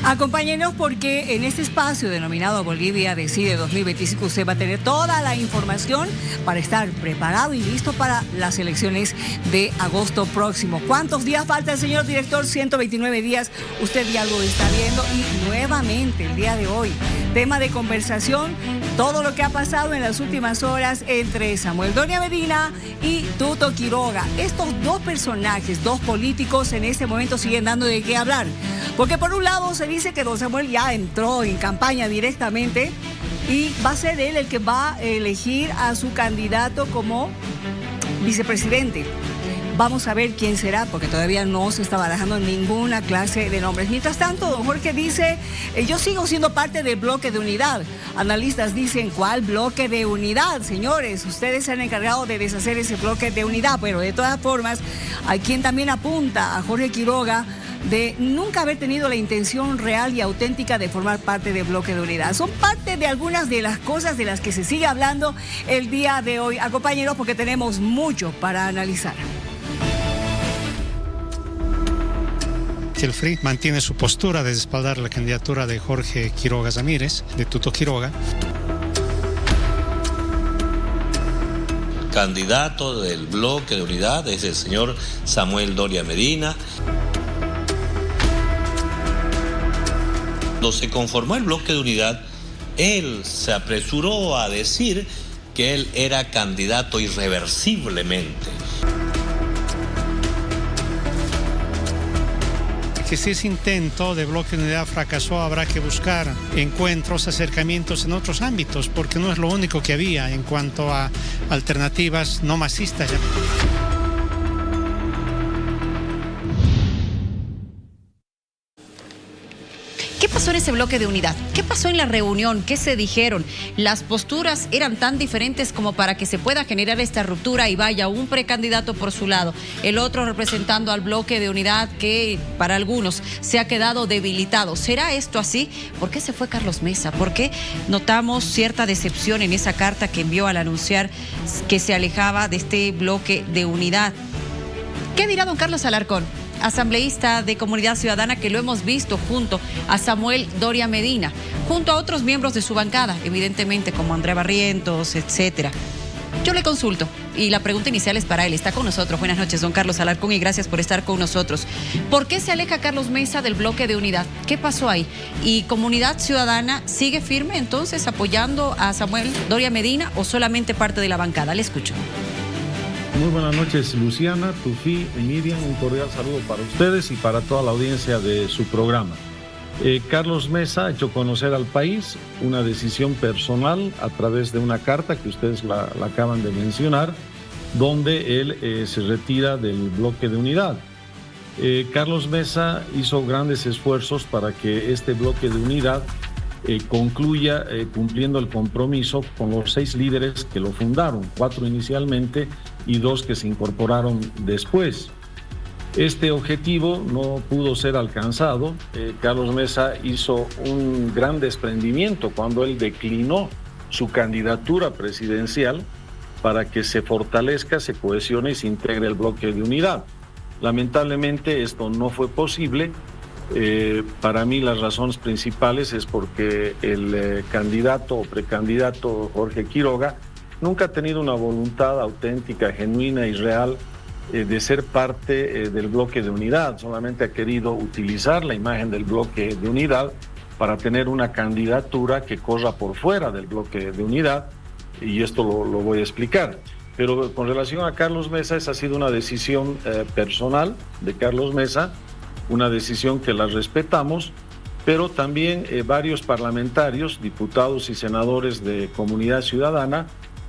Acompáñenos porque en este espacio denominado Bolivia Decide 2025 usted va a tener toda la información para estar preparado y listo para las elecciones de agosto próximo. ¿Cuántos días faltan, señor director? 129 días. Usted ya lo está viendo y nuevamente el día de hoy, tema de conversación, todo lo que ha pasado en las últimas horas entre Samuel Doria Medina y Tuto Quiroga. Estos dos personajes, dos políticos, en este momento siguen dando de qué hablar. Porque por un lado se dice que don Samuel ya entró en campaña directamente y va a ser él el que va a elegir a su candidato como vicepresidente. Vamos a ver quién será, porque todavía no se está barajando ninguna clase de nombres. Mientras tanto, don Jorge dice, yo sigo siendo parte del bloque de unidad. Analistas dicen, ¿cuál bloque de unidad? Señores, ustedes se han encargado de deshacer ese bloque de unidad, pero de todas formas, hay quien también apunta a Jorge Quiroga de nunca haber tenido la intención real y auténtica de formar parte del bloque de unidad. Son parte de algunas de las cosas de las que se sigue hablando el día de hoy. Acompáñenos porque tenemos mucho para analizar. El FRI mantiene su postura de respaldar la candidatura de Jorge Quiroga Zamírez, de Tuto Quiroga. Candidato del bloque de unidad es el señor Samuel Doria Medina. Cuando se conformó el bloque de unidad, él se apresuró a decir que él era candidato irreversiblemente. Que si ese intento de bloque de unidad fracasó, habrá que buscar encuentros, acercamientos en otros ámbitos, porque no es lo único que había en cuanto a alternativas no masistas. ¿Qué pasó en ese bloque de unidad? ¿Qué pasó en la reunión? ¿Qué se dijeron? ¿Las posturas eran tan diferentes como para que se pueda generar esta ruptura y vaya un precandidato por su lado, el otro representando al bloque de unidad que para algunos se ha quedado debilitado? ¿Será esto así? ¿Por qué se fue Carlos Mesa? ¿Por qué notamos cierta decepción en esa carta que envió al anunciar que se alejaba de este bloque de unidad? ¿Qué dirá don Carlos Alarcón, asambleísta de Comunidad Ciudadana, que lo hemos visto junto a Samuel Doria Medina, junto a otros miembros de su bancada, evidentemente como Andrea Barrientos, etcétera? Yo le consulto y la pregunta inicial es para él. Está con nosotros. Buenas noches, don Carlos Alarcón, y gracias por estar con nosotros. ¿Por qué se aleja Carlos Mesa del bloque de unidad? ¿Qué pasó ahí? ¿Y Comunidad Ciudadana sigue firme entonces apoyando a Samuel Doria Medina o solamente parte de la bancada? Le escucho. Muy buenas noches, Luciana, Tufi y Miriam. Un cordial saludo para ustedes y para toda la audiencia de su programa. Carlos Mesa ha hecho conocer al país una decisión personal a través de una carta que ustedes la acaban de mencionar, donde él se retira del bloque de unidad. Carlos Mesa hizo grandes esfuerzos para que este bloque de unidad concluya cumpliendo el compromiso con los 6 líderes que lo fundaron, 4 inicialmente y 2 que se incorporaron después. Este objetivo no pudo ser alcanzado. Carlos Mesa hizo un gran desprendimiento cuando él declinó su candidatura presidencial para que se fortalezca, se cohesione y se integre el bloque de unidad. Lamentablemente esto no fue posible. Para mí las razones principales es porque el candidato o precandidato Jorge Quiroga nunca ha tenido una voluntad auténtica, genuina y real de ser parte del bloque de unidad. Solamente ha querido utilizar la imagen del bloque de unidad para tener una candidatura que corra por fuera del bloque de unidad, y esto lo voy a explicar. Pero con relación a Carlos Mesa, esa ha sido una decisión personal de Carlos Mesa, una decisión que la respetamos, pero también varios parlamentarios, diputados y senadores de Comunidad Ciudadana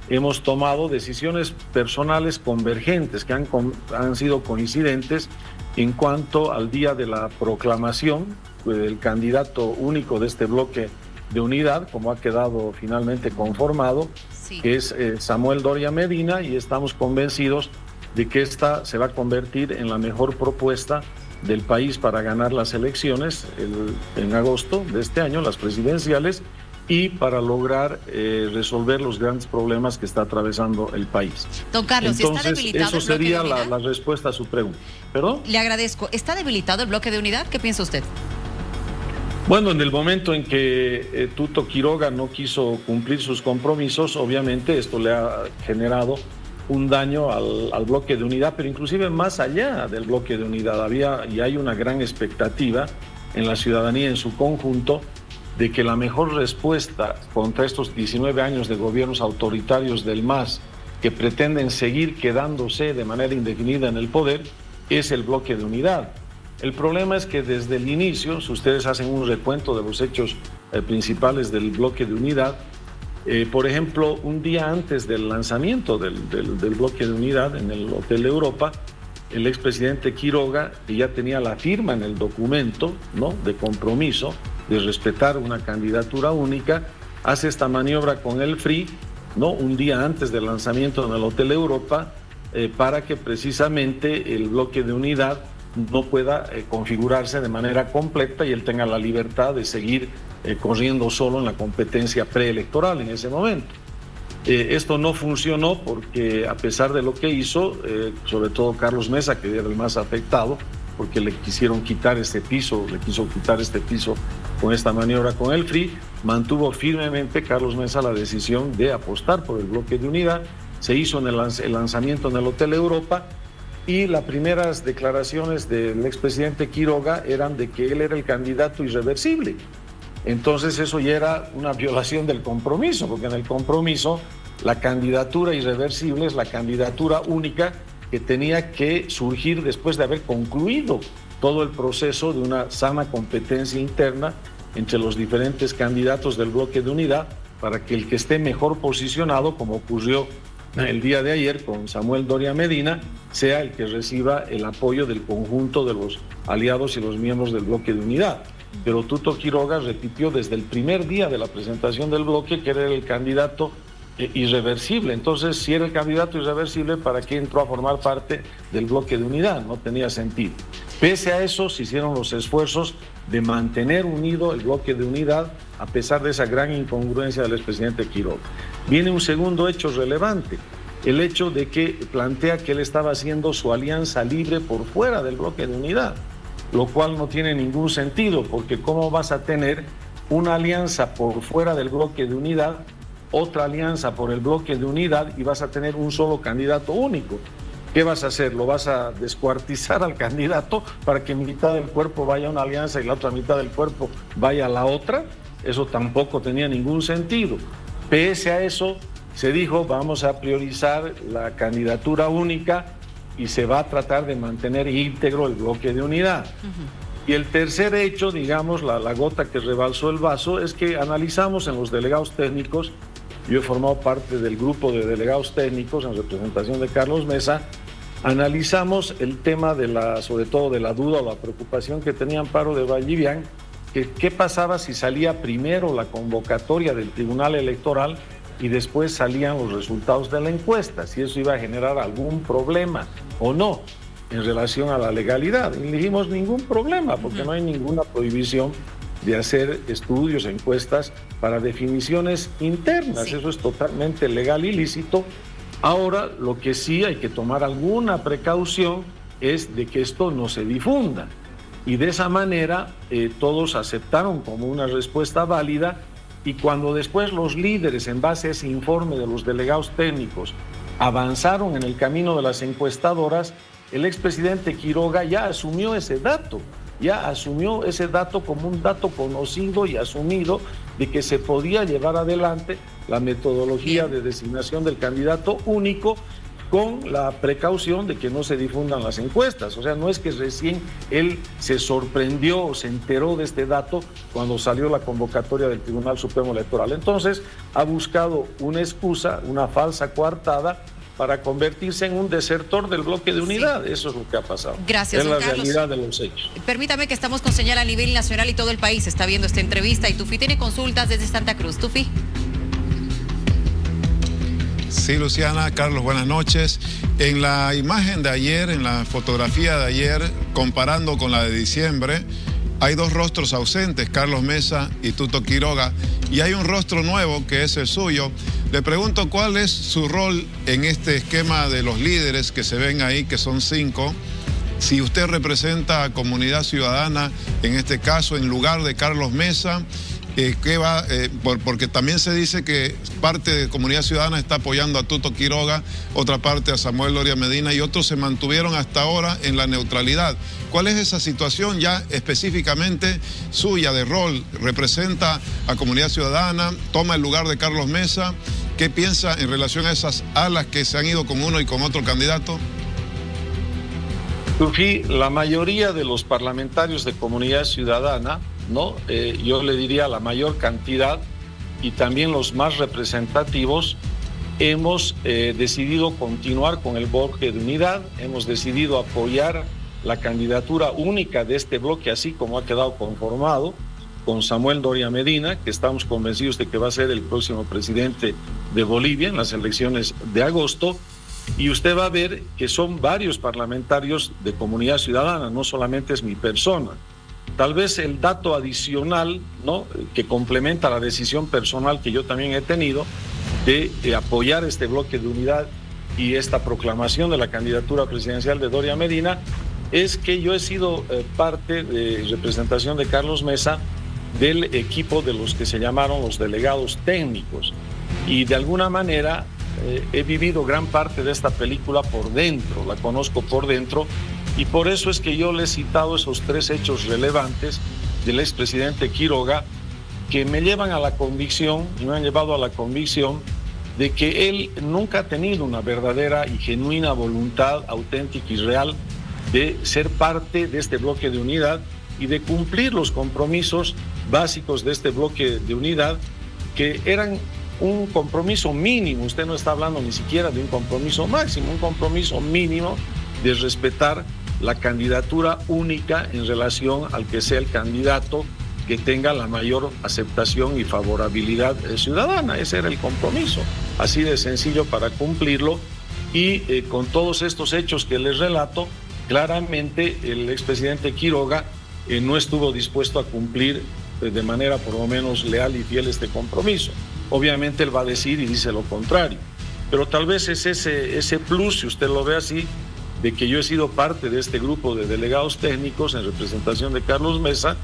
hemos tomado decisiones personales convergentes que han sido coincidentes en cuanto al día de la proclamación del candidato único de este bloque de unidad, como ha quedado finalmente conformado, sí, que es Samuel Doria Medina, y estamos convencidos de que esta se va a convertir en la mejor propuesta del país para ganar las elecciones en agosto de este año, las presidenciales, y para lograr resolver los grandes problemas que está atravesando el país. Don Carlos, entonces, ¿está debilitado eso el bloque sería de unidad? la respuesta a su pregunta. ¿Perdón? Le agradezco. ¿Está debilitado el bloque de unidad? ¿Qué piensa usted? Bueno, en el momento en que Tuto Quiroga no quiso cumplir sus compromisos, obviamente esto le ha generado un daño al bloque de unidad, pero inclusive más allá del bloque de unidad. Había y hay una gran expectativa en la ciudadanía en su conjunto de que la mejor respuesta contra estos 19 años de gobiernos autoritarios del MAS que pretenden seguir quedándose de manera indefinida en el poder es el bloque de unidad. El problema es que desde el inicio, si ustedes hacen un recuento de los hechos principales del bloque de unidad, por ejemplo, un día antes del lanzamiento del bloque de unidad en el Hotel Europa, el expresidente Quiroga, que ya tenía la firma en el documento, ¿no?, de compromiso de respetar una candidatura única, hace esta maniobra con el FRI, ¿no?, un día antes del lanzamiento en el Hotel Europa, para que precisamente el bloque de unidad no pueda configurarse de manera completa y él tenga la libertad de seguir corriendo solo en la competencia preelectoral en ese momento. Esto no funcionó porque a pesar de lo que hizo, sobre todo Carlos Mesa, que era el más afectado, porque le quisieron quitar este piso, con esta maniobra con el FRI, mantuvo firmemente Carlos Mesa la decisión de apostar por el bloque de unidad. Se hizo en el lanzamiento en el Hotel Europa y las primeras declaraciones del expresidente Quiroga eran de que él era el candidato irreversible. Entonces eso ya era una violación del compromiso, porque en el compromiso la candidatura irreversible es la candidatura única que tenía que surgir después de haber concluido todo el proceso de una sana competencia interna entre los diferentes candidatos del bloque de unidad para que el que esté mejor posicionado, como ocurrió el día de ayer con Samuel Doria Medina, sea el que reciba el apoyo del conjunto de los aliados y los miembros del bloque de unidad. Pero Tuto Quiroga repitió desde el primer día de la presentación del bloque que era el candidato irreversible. Entonces, si era el candidato irreversible, ¿para qué entró a formar parte del bloque de unidad? No tenía sentido. Pese a eso, se hicieron los esfuerzos de mantener unido el bloque de unidad a pesar de esa gran incongruencia del expresidente Quiroga. Viene un segundo hecho relevante, el hecho de que plantea que él estaba haciendo su alianza libre por fuera del bloque de unidad, lo cual no tiene ningún sentido, porque ¿cómo vas a tener una alianza por fuera del bloque de unidad, otra alianza por el bloque de unidad y vas a tener un solo candidato único? ¿Qué vas a hacer? ¿Lo vas a descuartizar al candidato para que mitad del cuerpo vaya a una alianza y la otra mitad del cuerpo vaya a la otra? Eso tampoco tenía ningún sentido. Pese a eso, se dijo, vamos a priorizar la candidatura única y se va a tratar de mantener íntegro el bloque de unidad. Y el tercer hecho, digamos, la gota que rebalsó el vaso, es que analizamos en los delegados técnicos, yo he formado parte del grupo de delegados técnicos en representación de Carlos Mesa, analizamos el tema sobre todo de la duda o la preocupación que tenía Amparo de Vallivian, que qué pasaba si salía primero la convocatoria del Tribunal Electoral y después salían los resultados de la encuesta, si eso iba a generar algún problema o no en relación a la legalidad. Y dijimos ningún problema, porque no hay ninguna prohibición de hacer estudios, encuestas para definiciones internas. Sí. Eso es totalmente legal y lícito. Ahora, lo que sí hay que tomar alguna precaución es de que esto no se difunda. Y de esa manera todos aceptaron como una respuesta válida, y cuando después los líderes, en base a ese informe de los delegados técnicos, avanzaron en el camino de las encuestadoras, el expresidente Quiroga ya asumió ese dato como un dato conocido y asumido de que se podía llevar adelante la metodología de designación del candidato único con la precaución de que no se difundan las encuestas. O sea, no es que recién él se sorprendió o se enteró de este dato cuando salió la convocatoria del Tribunal Supremo Electoral. Entonces, ha buscado una excusa, una falsa coartada, para convertirse en un desertor del bloque de unidad. Sí. Eso es lo que ha pasado. Gracias, es la Carlos. realidad de los hechos. Permítame que estamos con señal a nivel nacional y todo el país está viendo esta entrevista, y Tufi tiene consultas desde Santa Cruz. Tufi. Sí, Luciana, Carlos, buenas noches. En la imagen de ayer, en la fotografía de ayer, comparando con la de diciembre, hay dos rostros ausentes, Carlos Mesa y Tuto Quiroga, y hay un rostro nuevo que es el suyo. Le pregunto cuál es su rol en este esquema de los líderes que se ven ahí, que son 5, Si usted representa a Comunidad Ciudadana, en este caso, en lugar de Carlos Mesa, ¿qué va? Porque también se dice que parte de Comunidad Ciudadana está apoyando a Tuto Quiroga, otra parte a Samuel Doria Medina y otros se mantuvieron hasta ahora en la neutralidad. ¿Cuál es esa situación ya específicamente suya de rol? ¿Representa a Comunidad Ciudadana? ¿Toma el lugar de Carlos Mesa? ¿Qué piensa en relación a esas alas que se han ido con uno y con otro candidato? Tufi, la mayoría de los parlamentarios de Comunidad Ciudadana, ¿no? Yo le diría la mayor cantidad y también los más representativos, hemos decidido continuar con el bloque de unidad, hemos decidido apoyar la candidatura única de este bloque, así como ha quedado conformado, con Samuel Doria Medina, que estamos convencidos de que va a ser el próximo presidente de Bolivia en las elecciones de agosto. Y usted va a ver que son varios parlamentarios de Comunidad Ciudadana, no solamente es mi persona. Tal vez el dato adicional, ¿no?, que complementa la decisión personal que yo también he tenido de apoyar este bloque de unidad y esta proclamación de la candidatura presidencial de Doria Medina, es que yo he sido parte de representación de Carlos Mesa del equipo de los que se llamaron los delegados técnicos. Y de alguna manera he vivido gran parte de esta película por dentro, la conozco por dentro, y por eso es que yo le he citado esos 3 hechos relevantes del expresidente Quiroga que me llevan a la convicción, y me han llevado a la convicción de que él nunca ha tenido una verdadera y genuina voluntad auténtica y real de ser parte de este bloque de unidad y de cumplir los compromisos básicos de este bloque de unidad, que eran un compromiso mínimo. Usted no está hablando ni siquiera de un compromiso máximo, un compromiso mínimo de respetar la candidatura única en relación al que sea el candidato que tenga la mayor aceptación y favorabilidad ciudadana. Ese era el compromiso, así de sencillo para cumplirlo. Y con todos estos hechos que les relato, claramente el expresidente Quiroga no estuvo dispuesto a cumplir de manera por lo menos leal y fiel este compromiso. Obviamente él va a decir y dice lo contrario, pero tal vez es ese plus, si usted lo ve así, de que yo he sido parte de este grupo de delegados técnicos en representación de Carlos Mesa,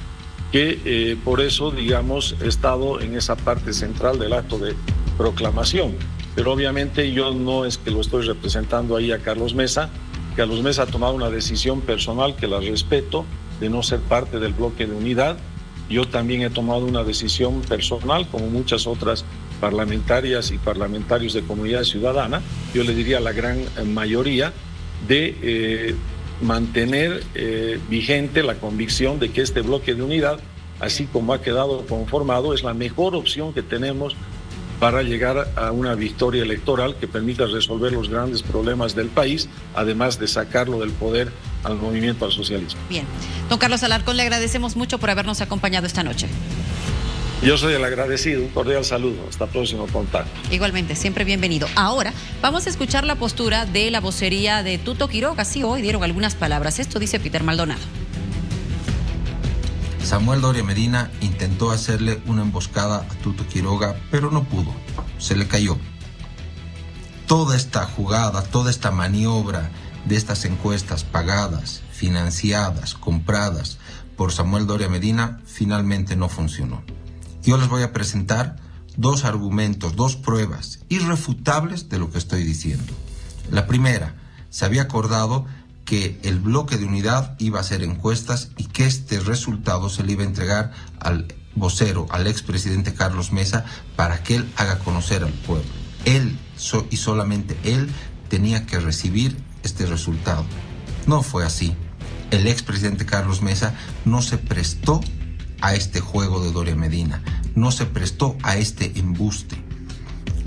que por eso, digamos, he estado en esa parte central del acto de proclamación. Pero obviamente yo no es que lo estoy representando ahí a Carlos Mesa. Carlos Mesa ha tomado una decisión personal que la respeto, de no ser parte del bloque de unidad. Yo también he tomado una decisión personal, como muchas otras parlamentarias y parlamentarios de Comunidad Ciudadana, yo le diría a la gran mayoría, de mantener vigente la convicción de que este bloque de unidad, así como ha quedado conformado, es la mejor opción que tenemos para llegar a una victoria electoral que permita resolver los grandes problemas del país, además de sacarlo del poder al movimiento al socialismo. Bien. Don Carlos Alarcón, le agradecemos mucho por habernos acompañado esta noche. Yo soy el agradecido, un cordial saludo, hasta próximo contacto. Igualmente, siempre bienvenido. Ahora vamos a escuchar la postura de la vocería de Tuto Quiroga. Sí, hoy dieron algunas palabras. Esto dice Peter Maldonado. Samuel Doria Medina intentó hacerle una emboscada a Tuto Quiroga, pero no pudo, se le cayó. Toda esta jugada, toda esta maniobra de estas encuestas pagadas, financiadas, compradas por Samuel Doria Medina, finalmente no funcionó. Yo les voy a presentar 2 argumentos, 2 pruebas irrefutables de lo que estoy diciendo. La primera, se había acordado que el bloque de unidad iba a hacer encuestas y que este resultado se le iba a entregar al vocero, al expresidente Carlos Mesa, para que él haga conocer al pueblo. Él y solamente él tenía que recibir este resultado. No fue así. El expresidente Carlos Mesa no se prestó a este juego de Doria Medina, no se prestó a este embuste.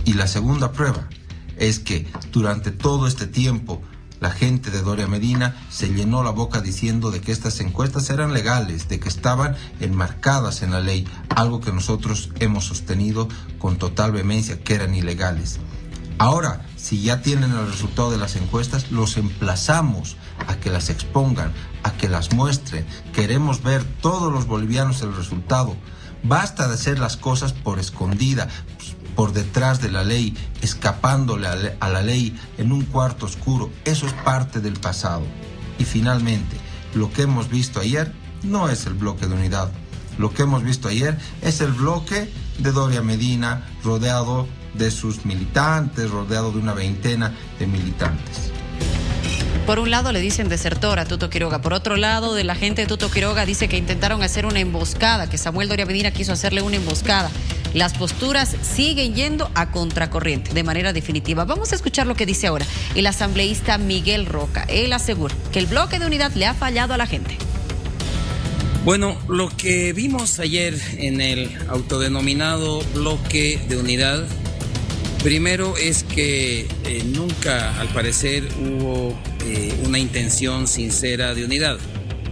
Y la segunda prueba es que durante todo este tiempo la gente de Doria Medina se llenó la boca diciendo de que estas encuestas eran legales, de que estaban enmarcadas en la ley, algo que nosotros hemos sostenido con total vehemencia que eran ilegales. Ahora, si ya tienen el resultado de las encuestas, los emplazamos a que las expongan, a que las muestren. Queremos ver todos los bolivianos el resultado. Basta de hacer las cosas por escondida, por detrás de la ley, escapándole a la ley en un cuarto oscuro. Eso es parte del pasado. Y finalmente, lo que hemos visto ayer no es el bloque de unidad. Lo que hemos visto ayer es el bloque de Doria Medina rodeado de sus militantes, rodeado de una veintena de militantes. Por un lado le dicen desertor a Tuto Quiroga, por otro lado de la gente de Tuto Quiroga dice que intentaron hacer una emboscada, que Samuel Doria Medina quiso hacerle una emboscada. Las posturas siguen yendo a contracorriente de manera definitiva. Vamos a escuchar lo que dice ahora el asambleísta Miguel Roca. Él asegura que el bloque de unidad le ha fallado a la gente. Bueno, lo que vimos ayer en el autodenominado bloque de unidad, primero es que nunca, al parecer, hubo una intención sincera de unidad.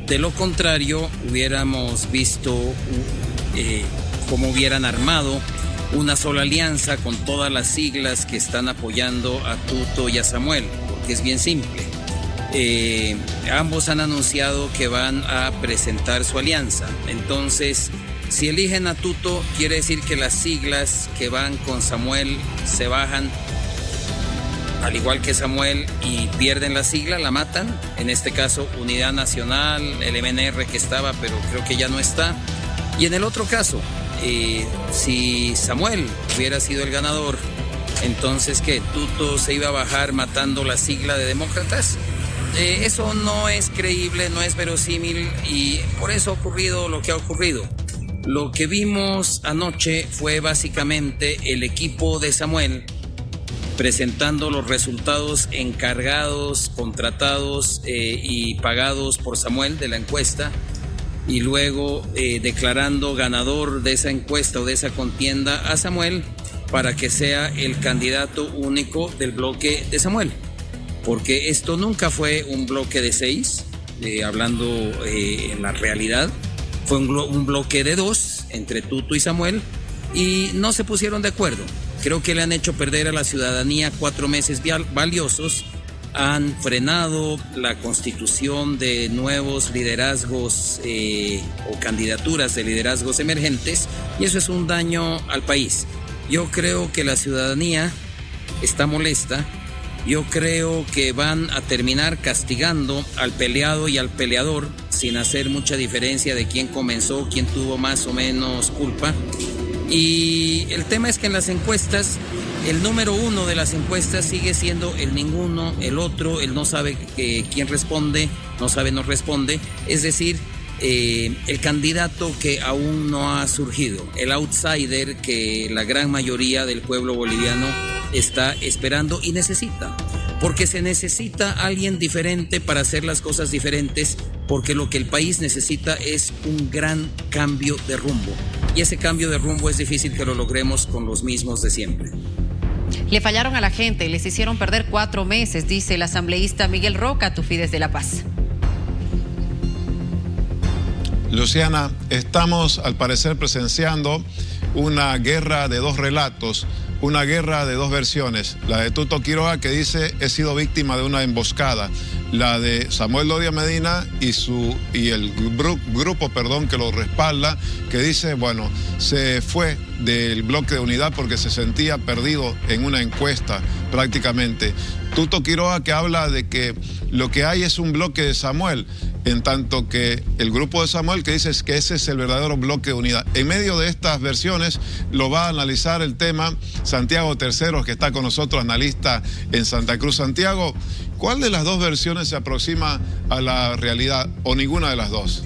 De lo contrario, hubiéramos visto cómo hubieran armado una sola alianza con todas las siglas que están apoyando a Tuto y a Samuel, porque es bien simple. Ambos han anunciado que van a presentar su alianza. Entonces, si eligen a Tuto, quiere decir que las siglas que van con Samuel se bajan, al igual que Samuel, y pierden la sigla, la matan. En este caso, Unidad Nacional, el MNR que estaba, pero creo que ya no está. Y en el otro caso, si Samuel hubiera sido el ganador, entonces ¿qué? Tuto se iba a bajar matando la sigla de demócratas. Eso no es creíble, no es verosímil, y por eso ha ocurrido lo que ha ocurrido. Lo que vimos anoche fue básicamente el equipo de Samuel presentando los resultados encargados, contratados y pagados por Samuel de la encuesta, y luego declarando ganador de esa encuesta o de esa contienda a Samuel para que sea el candidato único del bloque de Samuel. Porque esto nunca fue un bloque de 6, hablando en la realidad, fue un bloque de 2 entre Tuto y Samuel, y no se pusieron de acuerdo. Creo que le han hecho perder a la ciudadanía 4 meses valiosos, han frenado la constitución de nuevos liderazgos o candidaturas de liderazgos emergentes, y eso es un daño al país. Yo creo que la ciudadanía está molesta. Yo creo que van a terminar castigando al peleado y al peleador sin hacer mucha diferencia de quién comenzó, quién tuvo más o menos culpa. Y el tema es que en las encuestas, el número 1 de las encuestas sigue siendo el ninguno, el otro, el no sabe quién responde, no sabe, no responde. Es decir, el candidato que aún no ha surgido, el outsider que la gran mayoría del pueblo boliviano está esperando y necesita, porque se necesita alguien diferente para hacer las cosas diferentes, porque lo que el país necesita es un gran cambio de rumbo, y ese cambio de rumbo es difícil que lo logremos con los mismos de siempre. Le fallaron a la gente, les hicieron perder 4 meses, dice el asambleísta Miguel Roca, Tufi desde La Paz. Luciana, estamos al parecer presenciando una guerra de 2 relatos, una guerra de 2 versiones. La de Tuto Quiroga, que dice he sido víctima de una emboscada. La de Samuel Doria Medina y el grupo que lo respalda, que dice, bueno, se fue del bloque de unidad porque se sentía perdido en una encuesta prácticamente. Tuto Quiroga, que habla de que lo que hay es un bloque de Samuel, en tanto que el grupo de Samuel que dice que ese es el verdadero bloque de unidad. En medio de estas versiones lo va a analizar el tema Santiago Terceros, que está con nosotros, analista en Santa Cruz. Santiago, ¿cuál de las 2 versiones se aproxima a la realidad o ninguna de las 2?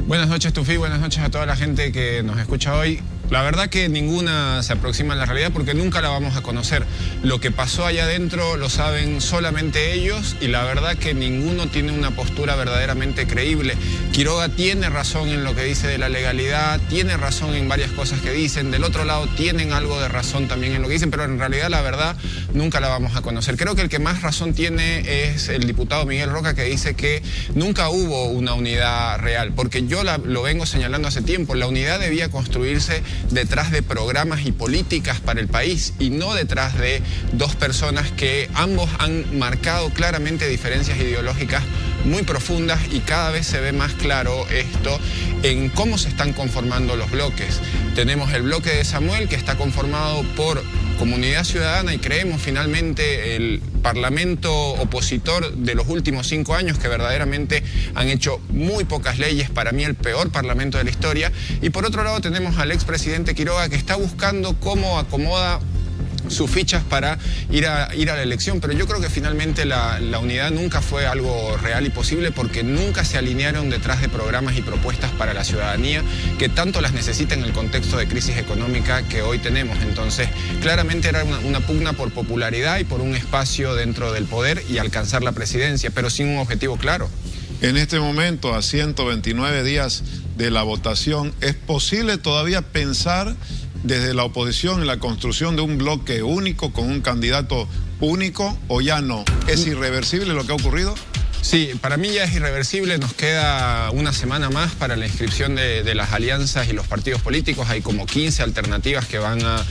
Buenas noches, Tufi, buenas noches a toda la gente que nos escucha hoy. La verdad que ninguna se aproxima a la realidad porque nunca la vamos a conocer. Lo que pasó allá adentro lo saben solamente ellos, y la verdad que ninguno tiene una postura verdaderamente creíble. Quiroga tiene razón en lo que dice de la legalidad, tiene razón en varias cosas que dicen. Del otro lado tienen algo de razón también en lo que dicen, pero en realidad la verdad nunca la vamos a conocer. Creo que el que más razón tiene es el diputado Miguel Roca, que dice que nunca hubo una unidad real, porque yo lo vengo señalando hace tiempo. La unidad debía construirse detrás de programas y políticas para el país, y no detrás de 2 personas que ambos han marcado claramente diferencias ideológicas muy profundas y cada vez se ve más claro esto en cómo se están conformando los bloques. Tenemos el bloque de Samuel, que está conformado por Comunidad Ciudadana, y creemos finalmente el parlamento opositor de los últimos 5 años, que verdaderamente han hecho muy pocas leyes, para mí el peor parlamento de la historia. Y por otro lado tenemos al expresidente Quiroga, que está buscando cómo acomoda sus fichas para ir a la elección, pero yo creo que finalmente la unidad nunca fue algo real y posible, porque nunca se alinearon detrás de programas y propuestas para la ciudadanía que tanto las necesita en el contexto de crisis económica que hoy tenemos. Entonces, claramente era una pugna por popularidad y por un espacio dentro del poder y alcanzar la presidencia, pero sin un objetivo claro. En este momento, a 129 días de la votación, ¿es posible todavía pensar desde la oposición en la construcción de un bloque único con un candidato único, o ya no? ¿Es irreversible lo que ha ocurrido? Sí, para mí ya es irreversible. Nos queda una semana más para la inscripción de las alianzas y los partidos políticos. Hay como 15 alternativas que van a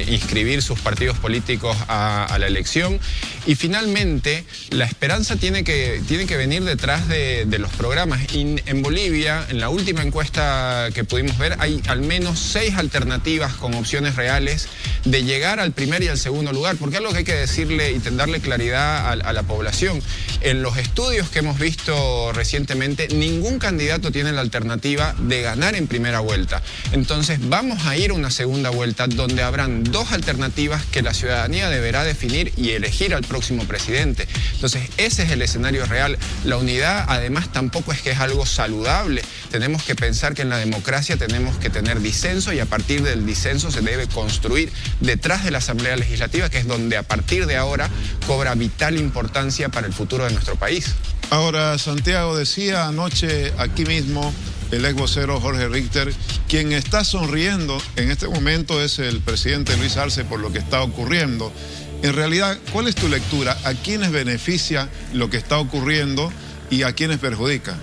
inscribir sus partidos políticos a la elección. Y finalmente, la esperanza tiene que venir detrás de los programas. Y en Bolivia, en la última encuesta que pudimos ver, hay al menos 6 alternativas con opciones reales de llegar al primer y al segundo lugar. Porque algo que hay que decirle y darle claridad a la población: en los estudios que hemos visto recientemente, ningún candidato tiene la alternativa de ganar en primera vuelta. Entonces vamos a ir a una segunda vuelta donde habrán 2 alternativas que la ciudadanía deberá definir y elegir al próximo presidente. Entonces ese es el escenario real. La unidad además tampoco es que es algo saludable. Tenemos que pensar que en la democracia tenemos que tener disenso, y a partir del disenso se debe construir detrás de la Asamblea Legislativa, que es donde a partir de ahora cobra vital importancia para el futuro de nuestro país. Ahora, Santiago, decía anoche aquí mismo el ex vocero Jorge Richter, quien está sonriendo en este momento es el presidente Luis Arce por lo que está ocurriendo. En realidad, ¿cuál es tu lectura? ¿A quiénes beneficia lo que está ocurriendo y a quiénes perjudica?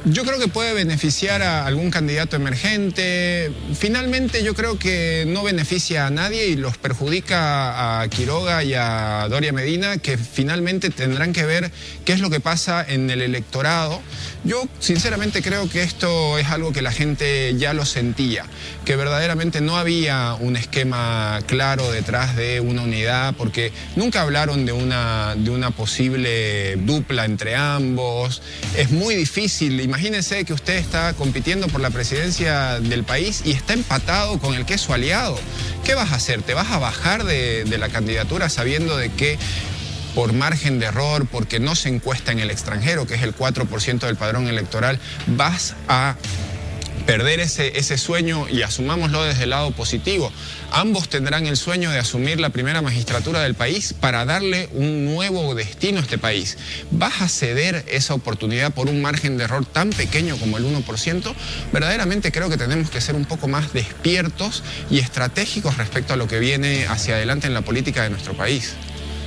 Yo creo que puede beneficiar a algún candidato emergente. Finalmente yo creo que no beneficia a nadie y los perjudica a Quiroga y a Doria Medina, que finalmente tendrán que ver qué es lo que pasa en el electorado. Yo sinceramente creo que esto es algo que la gente ya lo sentía, que verdaderamente no había un esquema claro detrás de una unidad, porque nunca hablaron de una posible dupla entre ambos. Es muy difícil. Imagínense que usted está compitiendo por la presidencia del país y está empatado con el que es su aliado. ¿Qué vas a hacer? ¿Te vas a bajar de la candidatura sabiendo de que por margen de error, porque no se encuesta en el extranjero, que es el 4% del padrón electoral, vas a perder ese sueño? Y asumámoslo desde el lado positivo. Ambos tendrán el sueño de asumir la primera magistratura del país para darle un nuevo destino a este país. ¿Vas a ceder esa oportunidad por un margen de error tan pequeño como el 1%? Verdaderamente creo que tenemos que ser un poco más despiertos y estratégicos respecto a lo que viene hacia adelante en la política de nuestro país.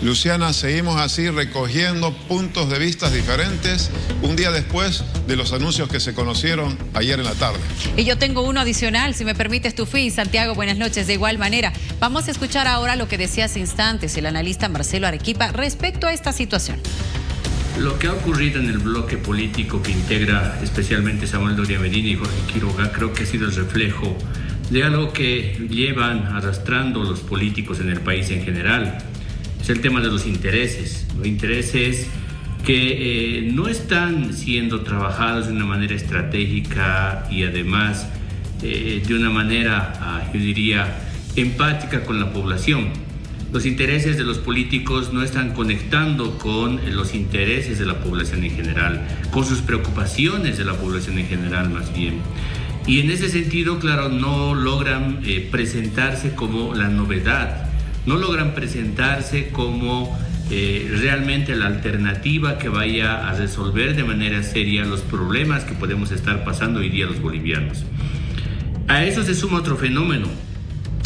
Luciana, seguimos así recogiendo puntos de vista diferentes un día después de los anuncios que se conocieron ayer en la tarde. Y yo tengo uno adicional, si me permites, Tufi. Santiago, buenas noches. De igual manera, vamos a escuchar ahora lo que decía hace instantes el analista Marcelo Arequipa respecto a esta situación. Lo que ha ocurrido en el bloque político que integra especialmente Samuel Doria Medina y Jorge Quiroga, creo que ha sido el reflejo de algo que llevan arrastrando los políticos en el país en general. Es el tema de los intereses que no están siendo trabajados de una manera estratégica y además de una manera, yo diría, empática con la población. Los intereses de los políticos no están conectando con los intereses de la población en general, con sus preocupaciones de la población en general más bien. Y en ese sentido, claro, no logran presentarse como la novedad. No logran presentarse como realmente la alternativa que vaya a resolver de manera seria los problemas que podemos estar pasando hoy día los bolivianos. A eso se suma otro fenómeno,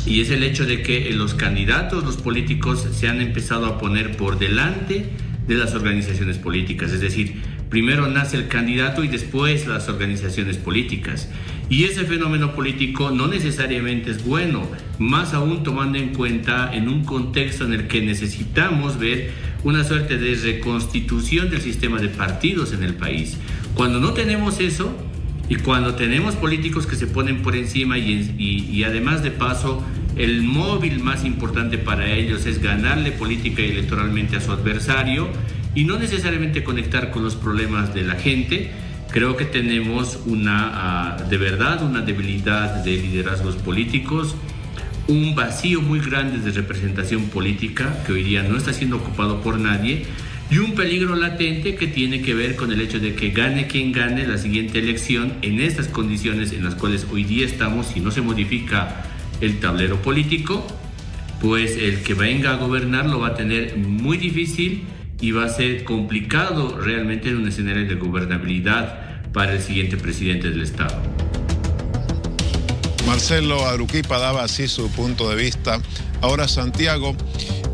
y es el hecho de que los candidatos, los políticos, se han empezado a poner por delante de las organizaciones políticas. Es decir, primero nace el candidato y después las organizaciones políticas. Y ese fenómeno político no necesariamente es bueno, más aún tomando en cuenta en un contexto en el que necesitamos ver una suerte de reconstitución del sistema de partidos en el país. Cuando no tenemos eso, y cuando tenemos políticos que se ponen por encima y además de paso, el móvil más importante para ellos es ganarle política y electoralmente a su adversario y no necesariamente conectar con los problemas de la gente, creo que tenemos de verdad una debilidad de liderazgos políticos, un vacío muy grande de representación política que hoy día no está siendo ocupado por nadie y un peligro latente que tiene que ver con el hecho de que gane quien gane la siguiente elección en estas condiciones en las cuales hoy día estamos, si no se modifica el tablero político, pues el que venga a gobernar lo va a tener muy difícil y va a ser complicado realmente en un escenario de gobernabilidad para el siguiente presidente del Estado. Marcelo Aruquipa daba así su punto de vista. Ahora, Santiago,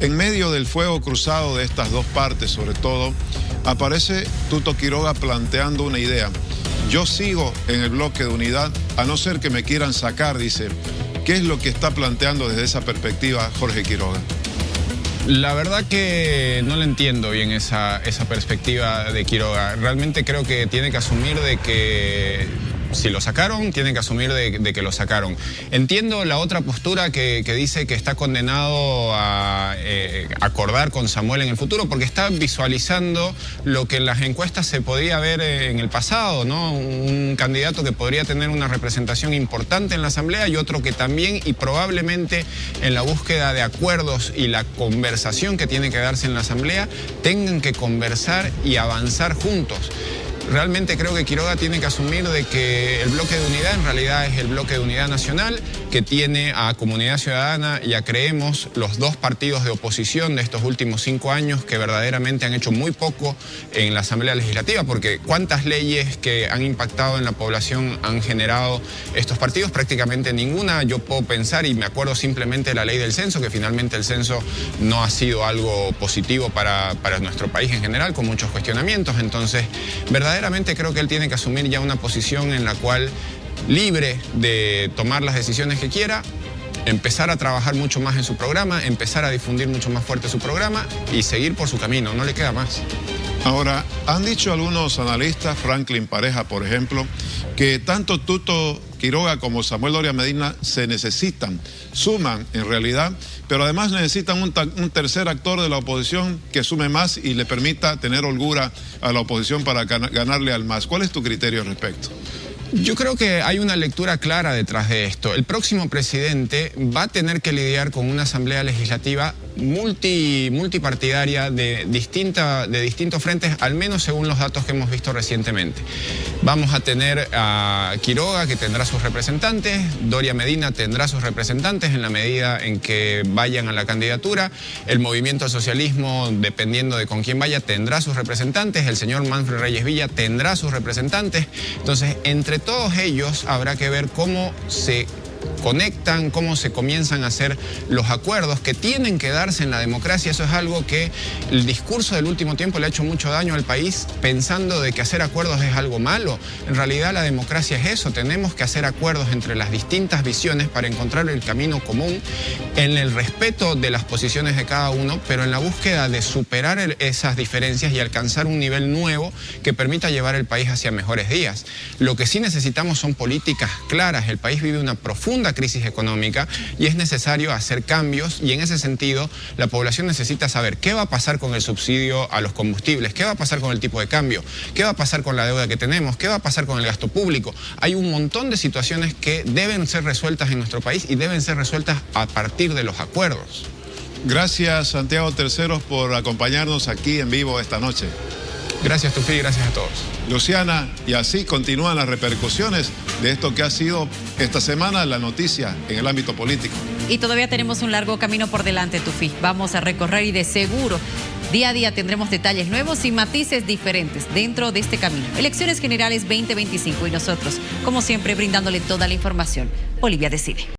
en medio del fuego cruzado de estas dos partes, sobre todo, aparece Tuto Quiroga planteando una idea. Yo sigo en el bloque de unidad, a no ser que me quieran sacar, dice. ¿Qué es lo que está planteando desde esa perspectiva Jorge Quiroga? La verdad que no le entiendo bien esa perspectiva de Quiroga. Realmente creo que tiene que asumir de que si lo sacaron, tienen que asumir de que lo sacaron. Entiendo la otra postura que dice que está condenado a acordar con Samuel en el futuro porque está visualizando lo que en las encuestas se podía ver en el pasado, ¿no? Un candidato que podría tener una representación importante en la Asamblea y otro que también, y probablemente en la búsqueda de acuerdos y la conversación que tiene que darse en la Asamblea, tengan que conversar y avanzar juntos. Realmente creo que Quiroga tiene que asumir de que el bloque de unidad en realidad es el bloque de unidad nacional que tiene a Comunidad Ciudadana y a Creemos, los dos partidos de oposición de estos últimos 5 años que verdaderamente han hecho muy poco en la Asamblea Legislativa, porque cuántas leyes que han impactado en la población han generado estos partidos, prácticamente ninguna. Yo puedo pensar y me acuerdo simplemente de la ley del censo, que finalmente el censo no ha sido algo positivo para nuestro país en general, con muchos cuestionamientos. Entonces, verdaderamente creo que él tiene que asumir ya una posición en la cual, libre de tomar las decisiones que quiera, empezar a trabajar mucho más en su programa, empezar a difundir mucho más fuerte su programa y seguir por su camino, no le queda más. Ahora, han dicho algunos analistas, Franklin Pareja, por ejemplo, que tanto Tuto Quiroga como Samuel Doria Medina se necesitan, suman en realidad, pero además necesitan un tercer actor de la oposición que sume más y le permita tener holgura a la oposición para ganarle al MAS. ¿Cuál es tu criterio al respecto? Yo creo que hay una lectura clara detrás de esto. El próximo presidente va a tener que lidiar con una asamblea legislativa multipartidaria de distintos frentes, al menos según los datos que hemos visto recientemente. Vamos a tener a Quiroga, que tendrá sus representantes, Doria Medina tendrá sus representantes en la medida en que vayan a la candidatura, el Movimiento al Socialismo, dependiendo de con quién vaya, tendrá sus representantes, el señor Manfred Reyes Villa tendrá sus representantes. Entonces, entre todos ellos habrá que ver cómo se conectan, cómo se comienzan a hacer los acuerdos que tienen que darse en la democracia. Eso es algo que el discurso del último tiempo le ha hecho mucho daño al país, pensando de que hacer acuerdos es algo malo. En realidad la democracia es eso, tenemos que hacer acuerdos entre las distintas visiones para encontrar el camino común en el respeto de las posiciones de cada uno, pero en la búsqueda de superar esas diferencias y alcanzar un nivel nuevo que permita llevar el país hacia mejores días. Lo que sí necesitamos son políticas claras. El país vive una profunda crisis económica y es necesario hacer cambios, y en ese sentido la población necesita saber qué va a pasar con el subsidio a los combustibles, qué va a pasar con el tipo de cambio, qué va a pasar con la deuda que tenemos, qué va a pasar con el gasto público. Hay un montón de situaciones que deben ser resueltas en nuestro país y deben ser resueltas a partir de los acuerdos. Gracias, Santiago Terceros, por acompañarnos aquí en vivo esta noche. Gracias, Tufi, gracias a todos. Luciana, y así continúan las repercusiones de esto que ha sido esta semana la noticia en el ámbito político. Y todavía tenemos un largo camino por delante, Tufi. Vamos a recorrer y de seguro día a día tendremos detalles nuevos y matices diferentes dentro de este camino. Elecciones Generales 2025 y nosotros, como siempre, brindándole toda la información. Bolivia decide.